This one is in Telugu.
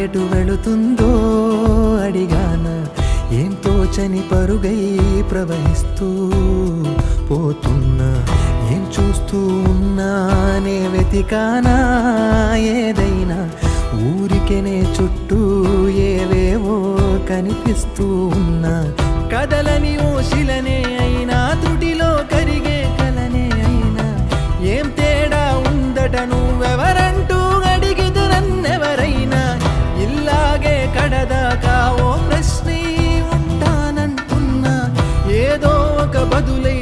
ఎటు వెళుతుందో అడిగాన, ఏం తోచని పరుగై ప్రవహిస్తూ పోతున్నా. ఏం చూస్తూ ఉన్నానే వెతికానా ఏదైనా, ఊరికెనే చుట్టూ ఏవేవో కనిపిస్తూ ఉన్నా. కదలని ఓశిలనే అయినా, త్రుటిలో కరిగే కలనే అయినా, ఏం తేడా ఉందట నువ్వెవరంటూ అడిగిదు నన్నెవరైనా. ఇల్లాగే కడదాకా ఓ ప్రశ్నే ఉంటానంటున్నా, ఏదో ఒక బదులై